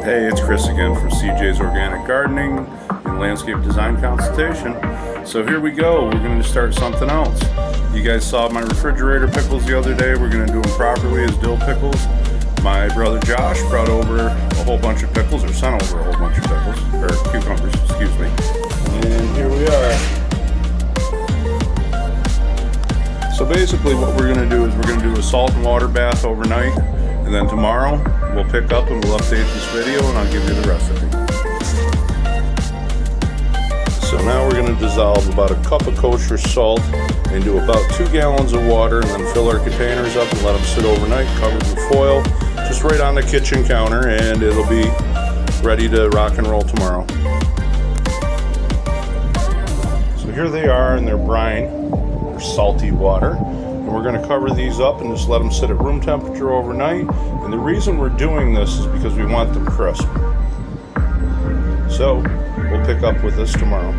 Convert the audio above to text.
Hey, it's Chris again from CJ's Organic Gardening and Landscape Design Consultation. So here we go, we're going to start something else. You guys saw my refrigerator pickles the other day. We're going to do them properly as dill pickles. My brother Josh brought over a whole bunch of pickles, or sent over a whole bunch of pickles, or cucumbers, excuse me. And here we are. So basically what we're going to do is we're going to do a salt and water bath overnight, and then tomorrow we'll pick up and we'll update this video and I'll give you the recipe. So now we're going to dissolve about a cup of kosher salt into about 2 gallons of water, and then fill our containers up and let them sit overnight covered with foil, just right on the kitchen counter, and it'll be ready to rock and roll tomorrow. So here they are in their brine, or salty water. And we're going to cover these up and just let them sit at room temperature overnight. And the reason we're doing this is because we want them crisp. So we'll pick up with this tomorrow.